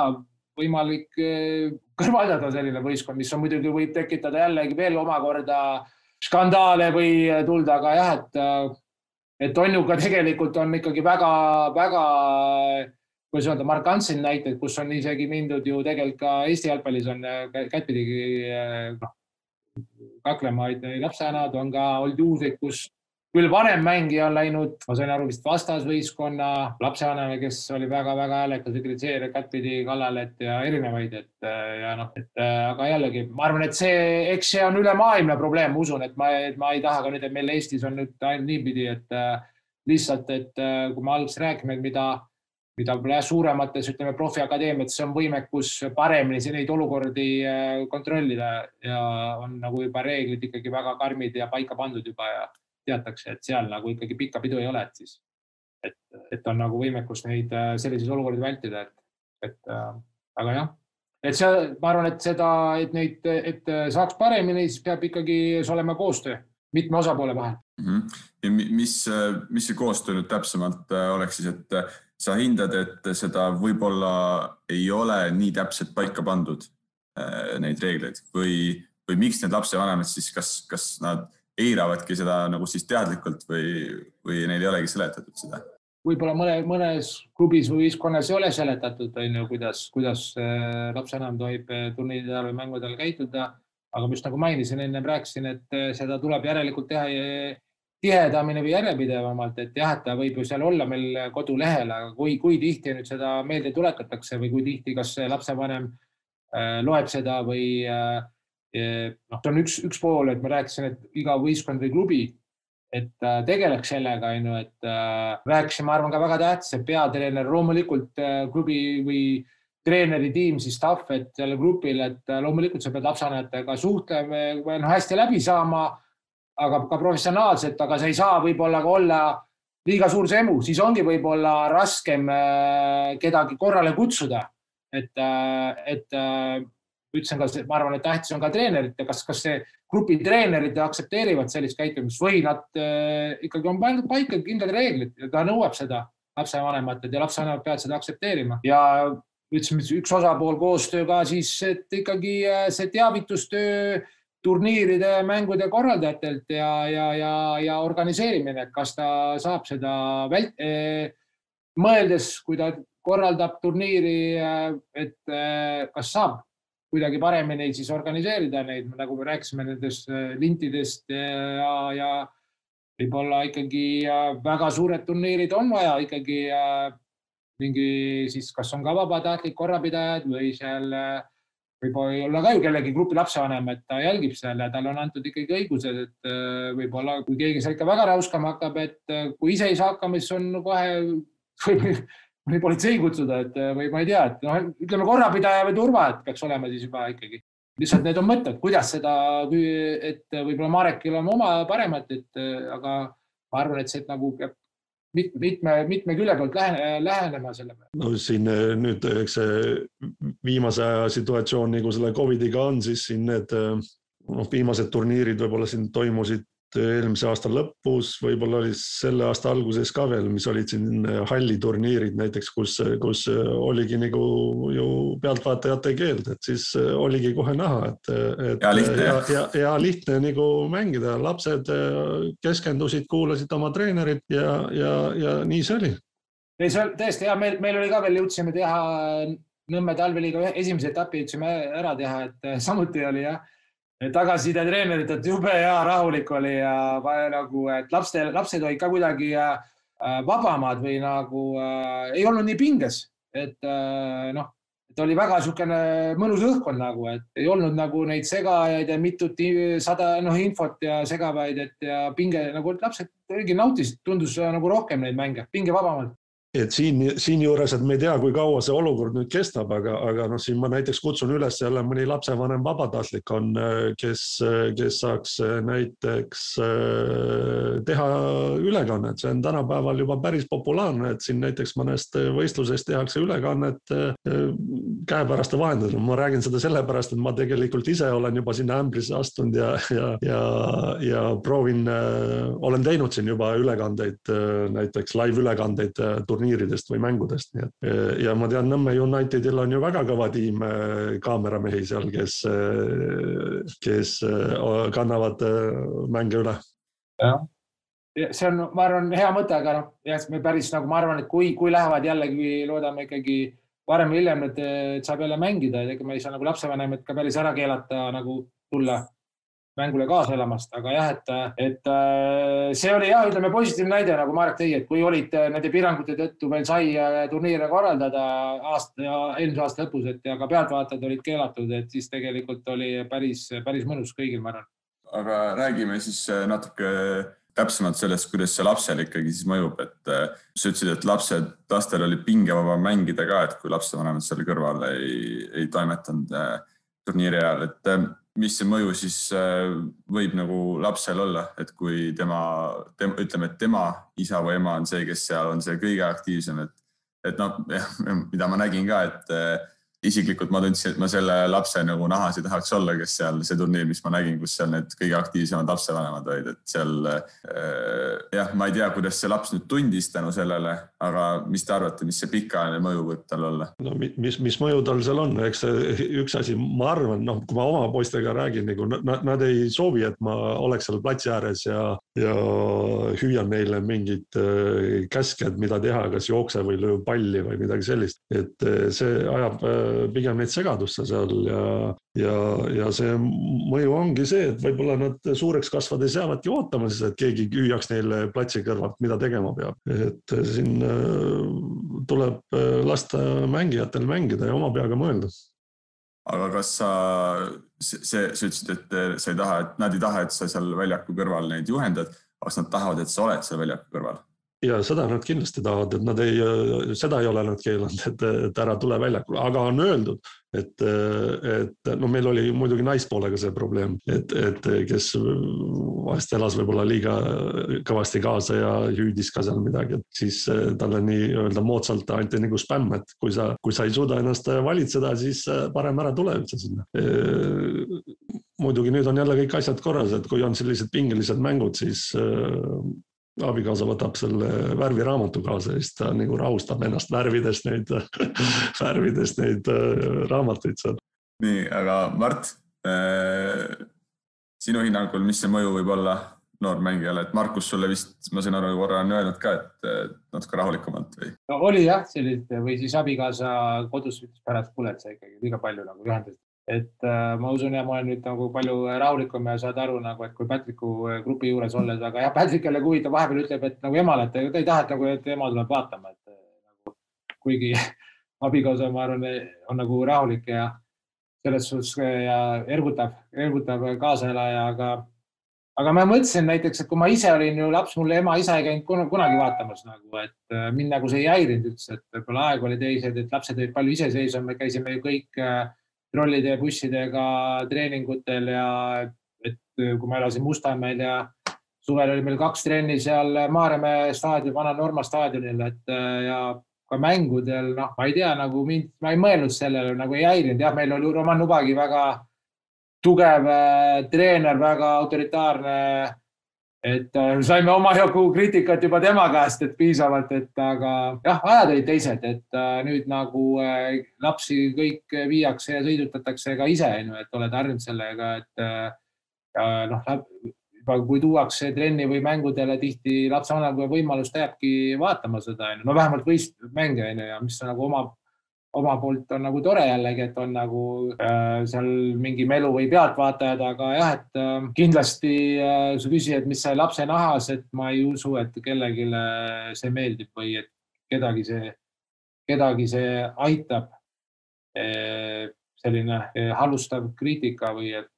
võimalik kõrvaldada selline võistkond, mis on muidugi võib tekitada jällegi veel omakorda skandaale või tulda, aga jah, et on ju ka tegelikult on ikkagi väga kuidas öelda, markantseid näiteid, kus on isegi mindud ju tegelikult ka Eesti jalgpallis on kättpidigi kaklemaid lapsevanad, on ka olnud juhuseid, kus küll vanem mängija on läinud, ma sain aru vist vastasvõistkonna lapsevanema, kes oli väga-väga häälekas ja kritiseerija kättpidi kallal, et ja erinevaid, aga jällegi, ma arvan, et eks see on ülemaailmne probleem, usun, et ma ei taha ka nüüd, et meil Eestis on nüüd ainult niipidi, et lihtsalt, et kui me alguses räägime, mida suuremates, ütleme, profiakadeemiates on võimekus paremini neid olukordi kontrollida ja on nagu juba reeglid ikkagi väga karmid ja paika pandud juba ja teatakse, et seal nagu ikkagi pikka pidu ei ole, et siis, et on nagu võimekus neid selliseid olukordi vältida, aga jah, et see, ma arvan, et seda, et saaks paremini, siis peab ikkagi olema koostöö mitme osapoole vahel. Ja mis see koostöö nüüd täpsemalt oleks siis, et sa hindad, et seda võib-olla ei ole nii täpselt paika pandud neid reegleid või miks need lapsevanemad siis, kas nad eiravadki seda nagu siis teadlikult või neil ei olegi seletatud seda? Võib-olla mõnes klubis või ühiskonnas ei ole seletatud, kuidas lapsevanem tohib turniiridel või mängudel käituda, aga just nagu mainisin, enne rääkisin, et seda tuleb järelikult teha tihedamini või järjepidevamalt, et jah, et ta võib ju seal olla meil kodulehel, aga kui tihti nüüd seda meelde tuletatakse või kui tihti, kas lapsevanem loeb seda või see on üks pool, et ma rääkisin, et iga võistkond või klubi, et tegeleks sellega, et rääkisime, ma arvan, ka väga tähtis, et peatreener loomulikult klubi või treeneri tiim, siis staff, et selle grupil, et loomulikult sa pead lapsevanematega suhtlema, hästi läbi saama, aga ka professionaalselt, aga see ei saa võib-olla ka olla liiga suur see emu, siis ongi võib-olla raskem kedagi korrale kutsuda, et ütlesin ka, ma arvan, et tähtis on ka treenerid, kas see grupi treenerid aktsepteerivad sellist käitumist või nad ikkagi on pandud paika kindlad reeglid ja ta nõuab seda lapsevanematelt ja lapsevanemad peavad seda aktsepteerima. Ja ütlesime, üks osapool koostöö ka siis, et ikkagi see teavitustöö turniiride mängude korraldajatelt ja organiseerimine, et kas ta saab seda mõeldes, kui ta korraldab turniiri, et kas saab kuidagi paremini siis organiseerida neid, nagu me rääkisime nendest lintidest ja võib-olla ikkagi väga suured turniirid on vaja ikkagi mingi siis, kas on ka vabatahtlik korrapidajad või seal võib olla ka ju kellegi grupi lapsevanem, et ta jälgib seal ja tal on antud ikkagi õigused, et võib-olla kui keegi seal ikka väga räuskama hakkab, et kui ise ei saa hakkama, siis on kohe või politsei kutsuda, et või ma ei tea, et ütleme korrapidaja või turva, et peaks olema siis juba ikkagi. Lihtsalt need on mõtted, kuidas seda, et võib-olla Marekil on oma paremat, aga ma arvan, et see nagu peab mitme külje poolt lähenema selle peale. No siin nüüd, eks see viimase aja situatsioon nagu selle COVIDiga on, siis siin need viimased turniirid võib-olla siin toimusid eelmise aasta lõpus, võib-olla oli selle aasta alguses ka veel, mis olid siin halliturniirid näiteks, kus oligi nagu ju pealtvaatajate keeld, et siis oligi kohe näha, et lihtne nagu mängida. Lapsed keskendusid, kuulasid oma treenerid ja nii see oli. Tõesti, ja meil oli ka veel jõudsime teha Nõmme talveliiga esimese etapi jõudsime ära teha, et samuti oli tagasiside treenerit, et jube ja rahulik oli ja nagu, et lapsed olid ka kuidagi vabamad või nagu ei olnud nii pinges, et et oli väga niisugune mõnus õhkkond nagu, et ei olnud nagu neid segajaid ja mitut sada infot ja segavaid, et ja pinge nagu lapsed nautisid, tundus nagu rohkem neid mänge, pinge vabamalt. Et siin juures, et me ei tea, kui kaua see olukord nüüd kestab, aga siin ma näiteks kutsun üles jälle mõni lapsevanem vabatahtlik on, kes saaks näiteks teha ülekannet. See on tänapäeval juba päris populaarne, et siin näiteks mõnest võistlusest tehakse ülekannet käepäraste vahendada. Ma räägin seda sellepärast, et ma tegelikult ise olen juba sinna ämbrisse astunud ja proovin, olen teinud siin juba ülekandeid, näiteks live-ülekandeid turniiridest või mängudest. Ja ma tean, Nõmme Unitedil on ju väga kõva tiim kaameramehi seal, kes kannavad mänge üle. See on, ma arvan, hea mõte, aga me päris nagu ma arvan, et kui lähevad jällegi, loodame ikkagi varem või hiljem, et saab jälle mängida, et me ei saa nagu lapsevanemat ka päris ära keelata nagu tulla mängule kaasa elamast, aga jah, et see oli ütleme positiivne näide, nagu Marek tõi, et kui olid nende piirangute tõttu veel sai turniire korraldada eelmise aasta lõpus, et ja ka pealtvaatajad olid keelatud, et siis tegelikult oli päris mõnus kõigil, ma arvan. Aga räägime siis natuke täpsemalt sellest, kuidas see lapsel ikkagi siis mõjub, et sa ütlesid, et lastel oli pingevaba mängida ka, et kui lapsevanemad seal kõrval ei toimetanud turniiri ajal, et mis see mõju siis võib nagu lapsel olla, et kui ütleme, et tema isa või ema on see, kes seal on see kõige aktiivsem, et mida ma nägin ka, et isiklikult ma tundsin, et ma selle lapse nagu nahas ei tahaks olla, kes seal see turniir, mis ma nägin, kus seal need kõige aktiivsemad lapsevanemad olid, et seal ma ei tea, kuidas see laps nüüd tundis tänu sellele, aga mis te arvate, mis see pikaajaline mõju võib tal olla? No mis mõju tal seal on? Eks üks asi, ma arvan, kui ma oma poistega räägin, nad ei soovi, et ma oleks seal platsi ääres ja hüüan neile mingid käsked, mida teha, kas jookse või löö palli või midagi sellist. Et see ajab pigem neid segadusse seal ja see mõju ongi see, et võib-olla nad suureks kasvades jäävadki ootama, et keegi hüüaks neile platsi kõrvalt, mida tegema peab. Et siin tuleb lasta mängijatel mängida ja oma peaga mõelda. Aga kas sa ütlesid, et sa ei taha, et nad ei taha, et sa seal väljaku kõrval neid juhendad, kas nad tahavad, et sa oled seal väljaku kõrval? Ja seda nad kindlasti tahavad, et nad seda ei ole nad keelanud, et ära tule väljakule, aga on öeldud, et no meil oli muidugi naispoolega see probleem, et kes vahest elas võib-olla liiga kõvasti kaasa ja hüüdis ka seal midagi, et siis talle nii öelda moodsalt anti nagu spämm, et kui sa ei suuda ennast valitseda, siis parem ära tule üldse sinna. Muidugi nüüd on jälle kõik asjad korras, et kui on sellised pingelised mängud, siis abikaasa võtab selle värviraamatu kaasa ja siis ta nagu rahustab ennast värvidest neid raamatuid seal. Nii, aga Mart, sinu hinnangul, mis see mõju võib olla noormängijale, et Markus sulle vist, ma sain aru, korra on öelnud ka, et natuke rahulikumalt või? No, oli jah, sellist või siis abikaasa kodus ütles pärast kuule, et sa ikkagi liiga palju nagu ühendasid. Et ma usun ja ma olen nüüd nagu palju rahulikum ja saad aru, nagu, et kui Patricku grupi juures olles, aga jah, Patrick jälle huvitav vahepeal ütleb, et nagu emale, et ta ei taha, et, nagu, et ema tuleb vaatama, et nagu, kuigi abikaasa, ma arvan, on nagu rahulik ja selles suhtes ja ergutab kaasaelaja, aga ma mõtlesin näiteks, et kui ma ise olin ju laps, mulle ema isa ei käinud kunagi vaatamas, nagu, et mind nagu see ei häirinud üldse, et võib-olla aeg oli teised, et lapsed olid palju iseseisvad, me käisime ju kõik trollide ja bussidega treeningutel ja et kui ma elasin Mustamäel ja suvel oli meil 2 trenni seal Maaremäe staadion, Vana Norma staadionil, et ja ka mängudel, noh, ma ei tea, nagu ma ei mõelnud sellele, nagu ei häirinud. Jah, meil oli Roman Nubagi väga tugev treener, väga autoritaarne, et saime oma joku kriitikat juba tema käest, et piisavalt, et aga jah, ajad olid teised, et nüüd nagu lapsi kõik viiakse ja sõidutatakse ka ise, et oled harjunud sellega, et noh, kui tuuakse trenni või mängudele tihti lapsevanem võimalus jääbki vaatama seda, no vähemalt võistlmänge, ja mis on nagu oma poolt on nagu tore jällegi, et on nagu seal mingi melu või pealtvaatajad, aga jah, et kindlasti sa küsisid, mis sai lapse nahas, et ma ei usu, et kellelegi see meeldib või et kedagi see aitab selline hallustav kriitika või et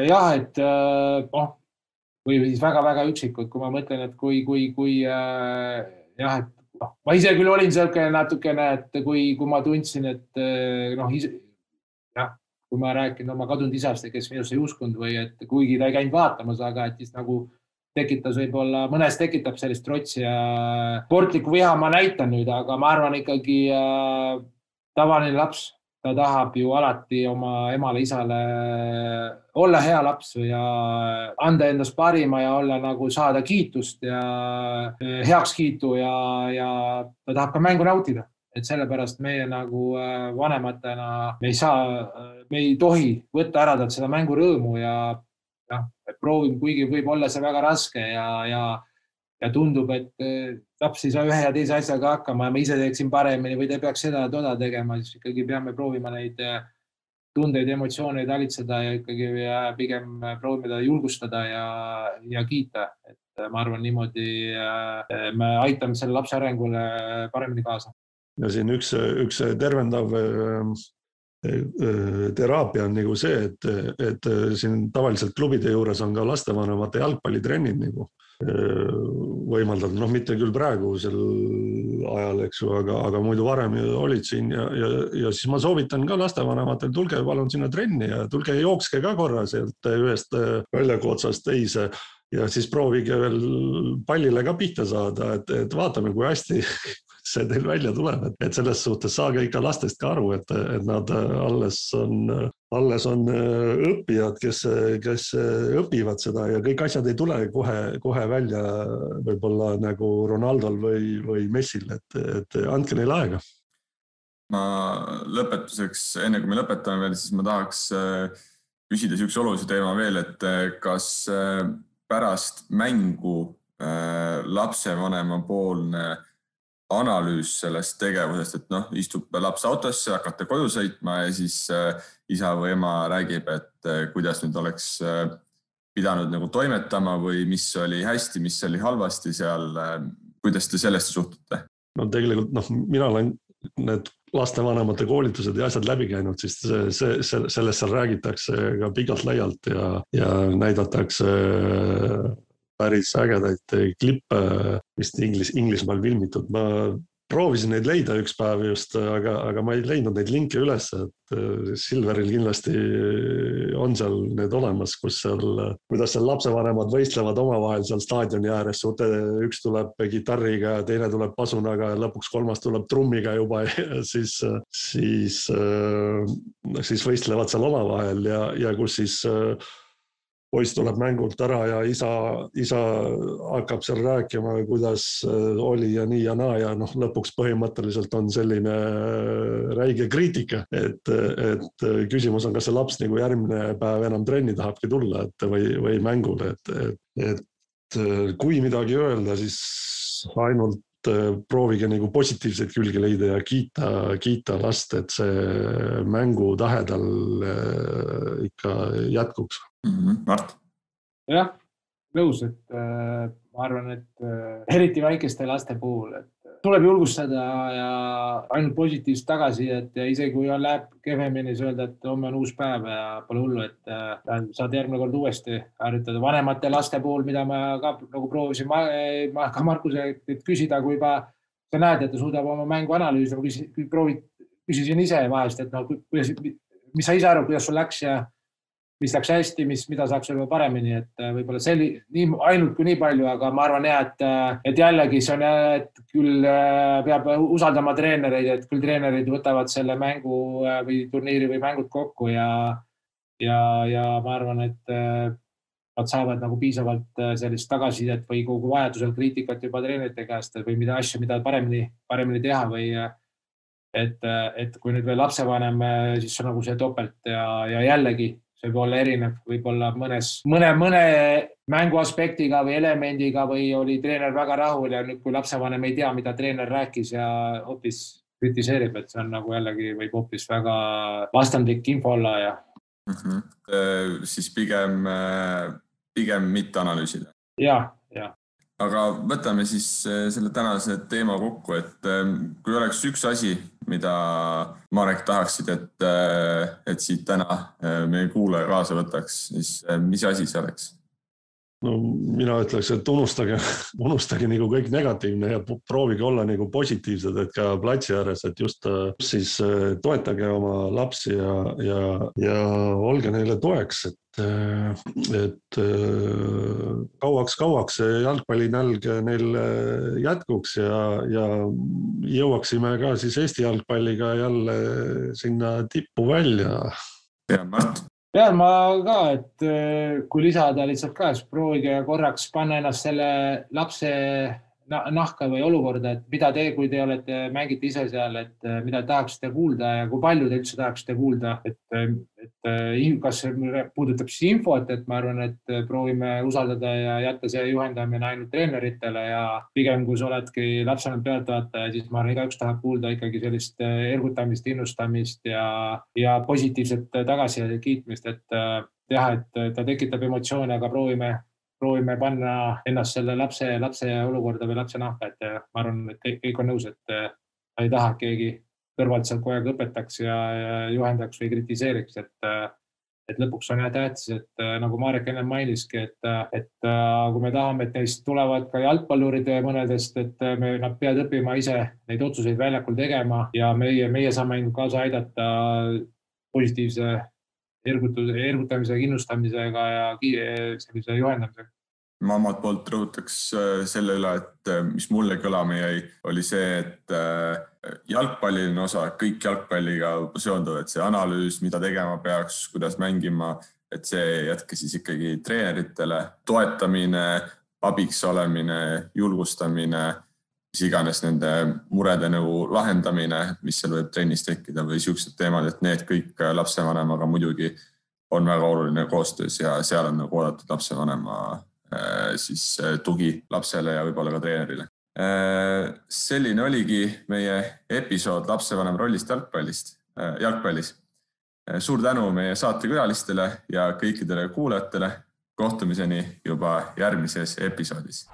jah, et või siis väga-väga üksikud, kui ma mõtlen, et kui jah, et ma ise küll olin selline natukene, et kui ma tundsin, et noh, jah, kui ma rääkin oma kadunud isast, kes minusse ei uskunud või et kuigi ta ei käinud vaatamas, aga et siis nagu tekitas võib-olla, mõnes tekitab sellist trotsi ja sportlikku viha ma näitan nüüd, aga ma arvan ikkagi tavaline laps, ta tahab ju alati oma emale, isale olla hea laps ja anda endast parima ja olla nagu saada kiitust ja heakskiitu ja ta tahab ka mängu nautida. Et sellepärast meie nagu vanematena me ei tohi võtta ära seda mängurõõmu ja proovime, kuigi võib olla see väga raske ja tundub, et laps ei saa ühe ja teise asjaga hakkama ja ma ise teeksin paremini või te peaks seda ja toda tegema, siis ikkagi peame proovima neid tundeid ja emotsioone talitseda ja ikkagi pigem proovime ta julgustada ja kiita. Et ma arvan niimoodi me aitame selle lapse arengule paremini kaasa. Ja siin üks tervendav teraapia on nagu see, et siin tavaliselt klubide juures on ka lastevanemate jalgpallitrennid nagu võimaldatud, noh mitte küll praegu sel ajal, eks ju, aga muidu varem olid siin ja siis ma soovitan ka lastevanematel, tulge palun sinna trenni ja tulge jookske ka korra sealt ühest väljaku otsast teise ja siis proovige veel pallile ka pihta saada, et vaatame, kui hästi see teil välja tuleb, et selles suhtes saage ikka lastest ka aru, et nad alles on õppijad, kes õpivad seda ja kõik asjad ei tule kohe välja võib-olla nagu Ronaldol või Messil, et andke neile aega. Ma lõpetuseks, enne kui me lõpetame veel, siis ma tahaks küsida üks olulise teema veel, et kas pärast mängu lapsevanema poolne analüüs sellest tegevusest, et noh, istub laps autosse, hakata koju sõitma ja siis isa või ema räägib, et kuidas nüüd oleks pidanud nagu toimetama või mis oli hästi, mis oli halvasti seal. Kuidas te sellest suhtute? No tegelikult mina olen need lastevanemate koolitused ja asjad läbi käinud, siis sellest seal räägitakse ka pikalt laialt ja näidatakse päris ägedaid klippe vist Inglismaal filmitud. Ma proovisin neid leida üks päev just, aga ma ei leidnud neid linke üles, et Silveril kindlasti on seal need olemas, kuidas seal lapsevanemad võistlevad omavahel seal staadioni ääres. Üks tuleb gitarriga, teine tuleb pasunaga ja lõpuks kolmas tuleb trummiga juba ja siis võistlevad seal omavahel ja kus siis poiss tuleb mängult ära ja isa hakkab seal rääkima, kuidas oli ja nii ja naa ja lõpuks põhimõtteliselt on selline räige kriitika, et küsimus on, kas see laps nagu järgmine päev enam trenni tahabki tulla või mängule, et kui midagi öelda, siis ainult proovige nagu positiivseid külge leida ja kiita last, et see mängu tahedal ikka jätkuks. Mart? Jah, nõus, et ma arvan, et eriti väikeste laste puhul, et tuleb julgustada ja ainult positiivselt tagasi, et isegi kui läheb kehvemini, siis öelda, et homme on uus päev ja pole hullu, et saad järgmine kord uuesti harjutada. Vanemate laste puhul, mida ma ka nagu proovisin ka Markuse küsida, kui juba sa näed, et ta suudab oma mängu analüüsida, küsisin ise vahest, et mis sa ise arvad, kuidas sul läks ja mis läks hästi, mida saaks olla paremini, et võib-olla ainult kui nii palju, aga ma arvan et jällegi see on, et küll peab usaldama treenereid, et küll treenerid võtavad selle mängu või turniiri või mängud kokku ja ma arvan, et nad saavad nagu piisavalt sellist tagasisidet või kogu vajadusel kriitikat juba treenerite käest või mida paremini teha või et kui nüüd veel lapsevanem, siis on nagu see topelt ja jällegi see võib olla erinev, võib-olla mõne mängu aspektiga või elemendiga või oli treener väga rahul ja nüüd kui lapsevanem ei tea, mida treener rääkis ja hoopis kritiseerib, et see on nagu jällegi võib hoopis väga vastandlik info olla ja siis pigem mitte analüüsida. Ja. Aga võtame siis selle tänase teema kokku, et kui oleks üks asi, mida Marek tahaksid, et siit täna meie kuulaja kaasa võtaks, siis mis asi see oleks? No mina ütleks, et unustage nagu kõik negatiivne ja proovige olla nagu positiivsed, et ka platsi ääres, et just siis toetage oma lapsi ja olge neile toeks, et kauaks see jalgpallinälg neil jätkuks ja jõuaksime ka siis Eesti jalgpalliga jälle sinna tippu välja. Ja Mart? Pean ma ka, et kui lisada lihtsalt ka, siis proovige korraks panna ennast selle lapse nahka või olukorda, et mida kui te mängite ise seal, et mida tahaksite kuulda ja kui palju te üldse tahaksite kuulda, et kas see puudutab siis infot, et ma arvan, et proovime usaldada ja jätta see juhendamine ainult treeneritele ja pigem kui sa oledki lapsena pealtvaataja, siis ma arvan, igaüks tahab kuulda ikkagi sellist ergutamist, innustamist ja positiivset tagasisidet kiitmist, et ta tekitab emotsioone, aga proovime panna ennast selle lapse olukorda või lapse nahka, et ma arvan, et kõik on nõus, et ei taha keegi kõrvalt sealt kogu aeg õpetaks ja juhendaks või kritiseeriks, et lõpuks on tähtis, et nagu Marek enne mainiski, et kui me tahame, et neist tulevad ka jalgpallurid mõnedest, et nad peavad õppima ise neid otsuseid väljakul tegema ja meie saame kaasa aidata positiivse ergutamise, kinnustamisega ja sellise juhendamisega. Ma omalt poolt rõhutaks selle üle, et mis mulle kõlama jäi, oli see, et jalgpalliline osa, kõik jalgpalliga seonduvad, see analüüs, mida tegema peaks, kuidas mängima, et see jätke siis ikkagi treeneritele, toetamine, abiks olemine, julgustamine, mis iganes nende murede nagu lahendamine, mis seal võib trennis tekkida või siuksed teemad, et need kõik lapsevanemaga muidugi on väga oluline koostöös ja seal on nagu oodatud lapsevanema siis tugi lapsele ja võib-olla ka treenerile. Selline oligi meie episood lapsevanem rollist jalgpallis. Suur tänu meie saatekülalistele ja kõikidele kuulajatele. Kohtumiseni juba järgmises episoodis.